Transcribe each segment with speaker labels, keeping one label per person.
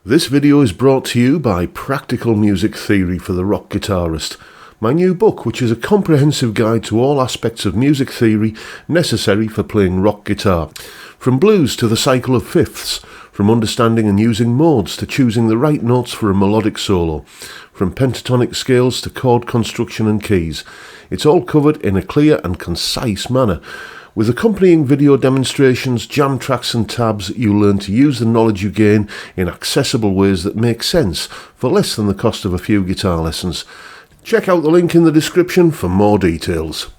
Speaker 1: This video is brought to you by Practical Music Theory for the Rock Guitarist, my new book, which is a comprehensive guide to all aspects of music theory necessary for playing rock guitar. From blues to the cycle of fifths, from understanding and using modes to choosing the right notes for a melodic solo, from pentatonic scales to chord construction and keys. It's all covered in a clear and concise manner. With accompanying video demonstrations, jam tracks and tabs, you'll learn to use the knowledge you gain in accessible ways that make sense for less than the cost of a few guitar lessons. Check out the link in the description for more details.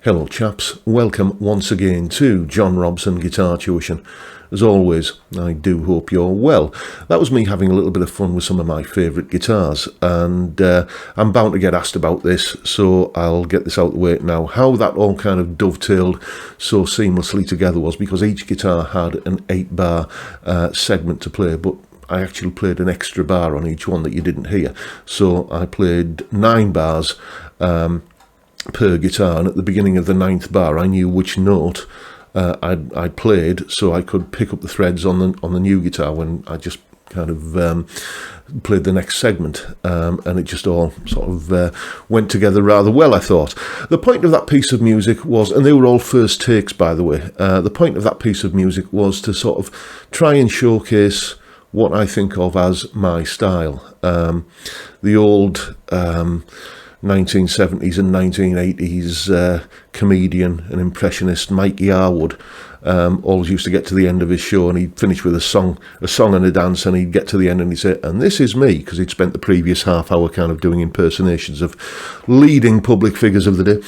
Speaker 1: Hello chaps, welcome once again to John Robson Guitar Tuition. As always, I do hope you're well. That was me having a little bit of fun with some of my favourite guitars, and I'm bound to get asked about this, so I'll get this out the way now. How that all kind of dovetailed so seamlessly together was because each guitar had an 8-bar segment to play, but I actually played an extra bar on each one that you didn't hear. So I played 9 bars per guitar, and at the beginning of the 9th bar I knew which note I'd played, so I could pick up the threads on the new guitar when I just kind of played the next segment, and it just all sort of went together rather well, I thought. The point of that piece of music was, and they were all first takes by the way, the point of that piece of music was to sort of try and showcase what I think of as my style. The old 1970s and 1980s comedian and impressionist Mikey Arwood always used to get to the end of his show and he'd finish with a song and a dance, and he'd get to the end and he'd say, "And this is me," because he'd spent the previous half hour kind of doing impersonations of leading public figures of the day.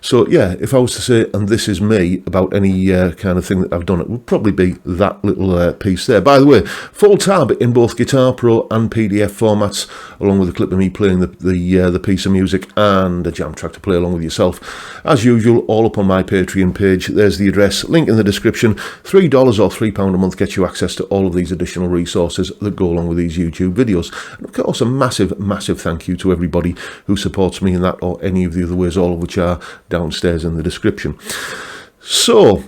Speaker 1: So yeah, if I was to say, "and this is me," about any kind of thing that I've done, it would probably be that little piece there. By the way, full tab in both Guitar Pro and PDF formats, along with a clip of me playing the piece of music and a jam track to play along with yourself. As usual, all up on my Patreon page. There's the address, link in the description. $3 or £3 a month gets you access to all of these additional resources that go along with these YouTube videos. And of course, a massive thank you to everybody who supports me in that or any of the other ways, all of which are downstairs in the description. So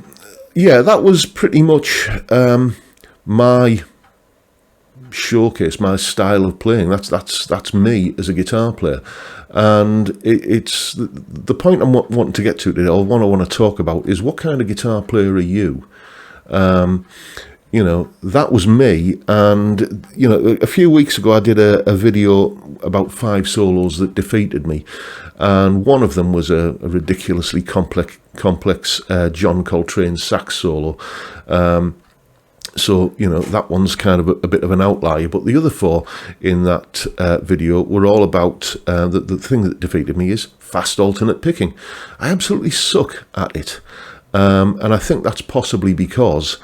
Speaker 1: yeah, that was pretty much my showcase, my style of playing. That's me as a guitar player, and it's the point I'm wanting to get to today, or what I want to talk about, is what kind of guitar player are you? You know, that was me. And, you know, a few weeks ago I did a video about 5 solos that defeated me. And one of them was a ridiculously complex John Coltrane sax solo. So, you know, that one's kind of a bit of an outlier. But the other 4 in that video were all about, the thing that defeated me is fast alternate picking. I absolutely suck at it. And I think that's possibly because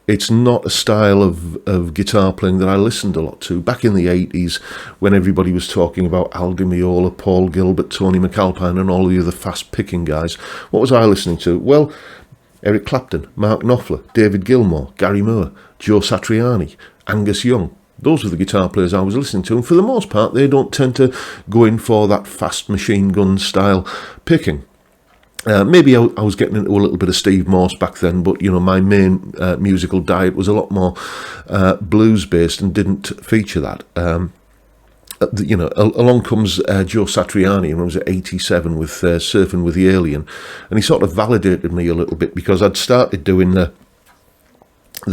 Speaker 1: it's not a style of guitar playing that I listened a lot to. Back in the 80s, when everybody was talking about Al Di Meola, Paul Gilbert, Tony McAlpine, and all the other fast-picking guys, what was I listening to? Well, Eric Clapton, Mark Knopfler, David Gilmour, Gary Moore, Joe Satriani, Angus Young. Those were the guitar players I was listening to, and for the most part, they don't tend to go in for that fast machine gun style picking. Maybe I was getting into a little bit of Steve Morse back then, but, you know, my main musical diet was a lot more blues-based and didn't feature that. You know, along comes Joe Satriani when I was at 87 with Surfing with the Alien, and he sort of validated me a little bit because I'd started doing the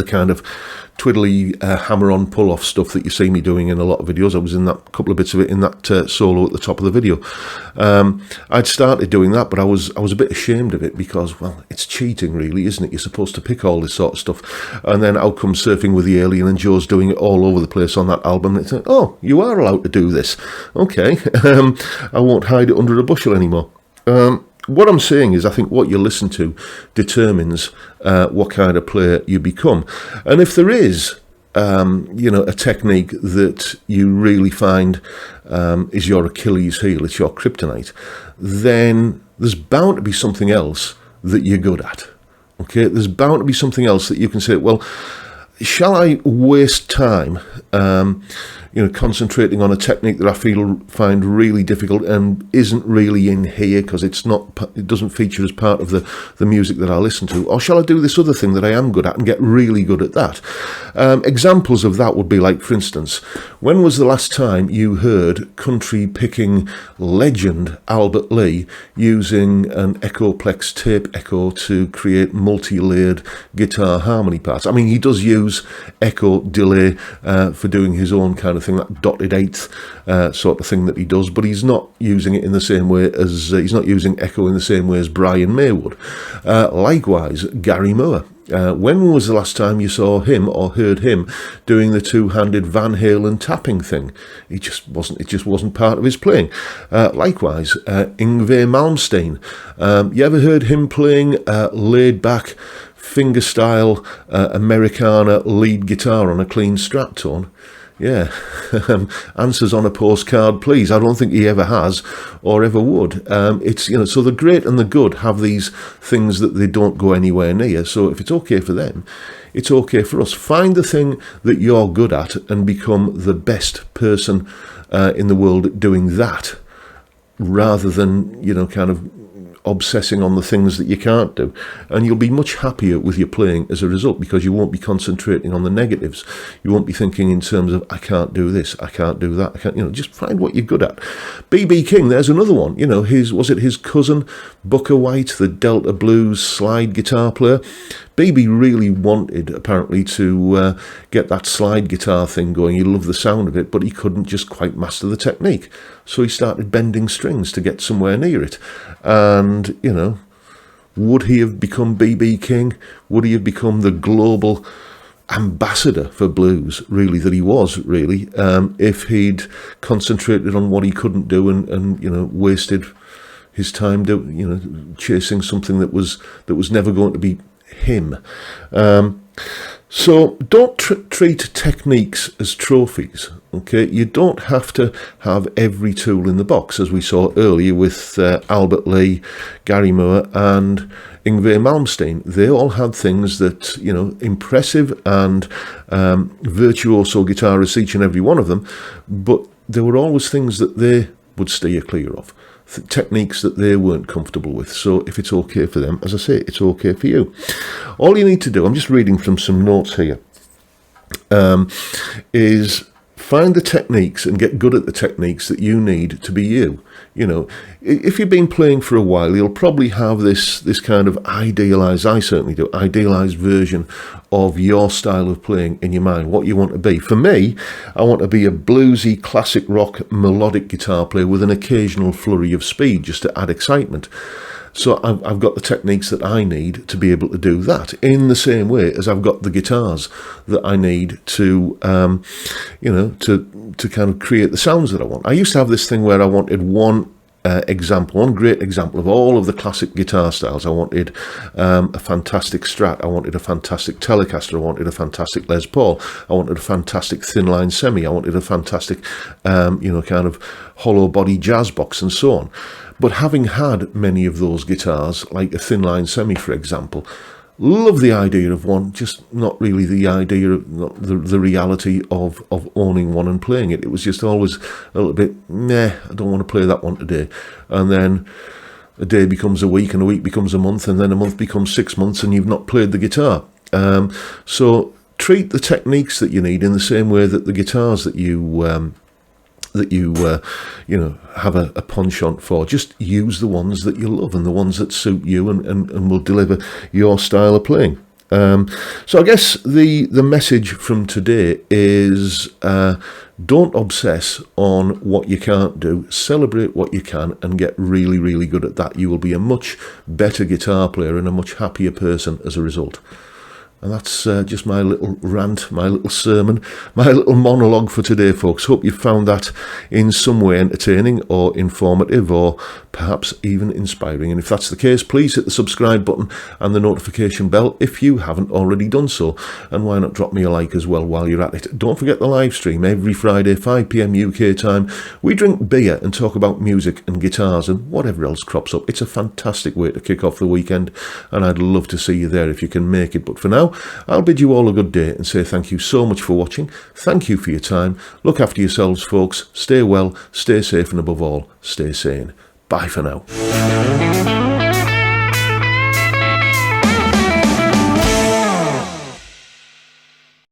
Speaker 1: kind of twiddly hammer-on pull-off stuff that you see me doing in a lot of videos. I was in that couple of bits of it in that solo at the top of the video. I'd started doing that, but I was a bit ashamed of it because, well, it's cheating really, isn't it? You're supposed to pick all this sort of stuff. And then out comes Surfing with the Alien, and Joe's doing it all over the place on that album. And it's like, oh, you are allowed to do this. Okay, I won't hide it under a bushel anymore. What I'm saying is I think what you listen to determines what kind of player you become. And if there is, you know, a technique that you really find is your Achilles heel, it's your kryptonite, then there's bound to be something else that you're good at. Okay, there's bound to be something else that you can say, well, shall I waste time you know, concentrating on a technique that I find really difficult and isn't really in here because it doesn't feature as part of the music that I listen to, or shall I do this other thing that I am good at and get really good at that? Examples of that would be like, for instance, when was the last time you heard country picking legend Albert Lee using an Echoplex tape echo to create multi-layered guitar harmony parts? I mean, he does use echo delay for doing his own kind of thing, that dotted eighth sort of thing that he does, but he's not using it in the same way as he's not using echo in the same way as Brian May would. Likewise, Gary Moore. When was the last time you saw him or heard him doing the two-handed Van Halen tapping thing? It just wasn't part of his playing. Likewise, Yngwie Malmsteen. You ever heard him playing laid-back fingerstyle Americana lead guitar on a clean Strat tone? Yeah, answers on a postcard, please. I don't think he ever has or ever would. It's, you know, so the great and the good have these things that they don't go anywhere near. So if it's okay for them, it's okay for us. Find the thing that you're good at and become the best person in the world at doing that, rather than, you know, kind of obsessing on the things that you can't do, and you'll be much happier with your playing as a result, because you won't be concentrating on the negatives. You won't be thinking in terms of, I can't do this, I can't do that, I can't, you know, just find what you're good at. B.B. King, there's another one. You know, was it his cousin Booker White, the Delta Blues slide guitar player? B.B. really wanted, apparently, to get that slide guitar thing going. He loved the sound of it, but he couldn't just quite master the technique. So he started bending strings to get somewhere near it. And, you know, would he have become B.B. King? Would he have become the global ambassador for blues, really, that he was, really, if he'd concentrated on what he couldn't do and you know, wasted his time, you know, chasing something that was never going to be him. So don't treat techniques as trophies. Okay, you don't have to have every tool in the box, as we saw earlier with Albert Lee, Gary Moore, and Yngwie Malmsteen. They all had things that, you know, impressive and virtuoso guitarists, each and every one of them, but there were always things that they would steer clear of. Techniques that they weren't comfortable with. So if it's okay for them, as I say, it's okay for you. All you need to do, I'm just reading from some notes here, is find the techniques and get good at the techniques that you need to be you. You know, if you've been playing for a while, you'll probably have this kind of idealized, I certainly do, idealized version of your style of playing in your mind, what you want to be. For me, I want to be a bluesy, classic rock, melodic guitar player with an occasional flurry of speed just to add excitement. So I've got the techniques that I need to be able to do that, in the same way as I've got the guitars that I need to, to kind of create the sounds that I want. I used to have this thing where I wanted one great example of all of the classic guitar styles. I wanted a fantastic Strat, I wanted a fantastic Telecaster, I wanted a fantastic Les Paul, I wanted a fantastic thin line semi, I wanted a fantastic, kind of hollow body jazz box, and so on. But having had many of those guitars, like a thin line semi, for example, love the idea of one, just not really the idea of the reality of owning one and playing it. It was just always a little bit, I don't want to play that one today. And then a day becomes a week, and a week becomes a month, and then a month becomes 6 months, and you've not played the guitar. So treat the techniques that you need in the same way that the guitars that you have a penchant for. Just use the ones that you love and the ones that suit you and will deliver your style of playing. So I guess the message from today is don't obsess on what you can't do. Celebrate what you can and get really, really good at that. You will be a much better guitar player and a much happier person as a result. And that's just my little rant, my little sermon, my little monologue for today, folks. Hope you found that in some way entertaining or informative or perhaps even inspiring. And if that's the case, please hit the subscribe button and the notification bell if you haven't already done so. And why not drop me a like as well while you're at it. Don't forget the live stream every Friday, 5 p.m. UK time. We drink beer and talk about music and guitars and whatever else crops up. It's a fantastic way to kick off the weekend, and I'd love to see you there if you can make it. But for now, I'll bid you all a good day and say thank you so much for watching. Thank you for your time. Look after yourselves, folks. Stay well, stay safe, and above all, stay sane. Bye for now.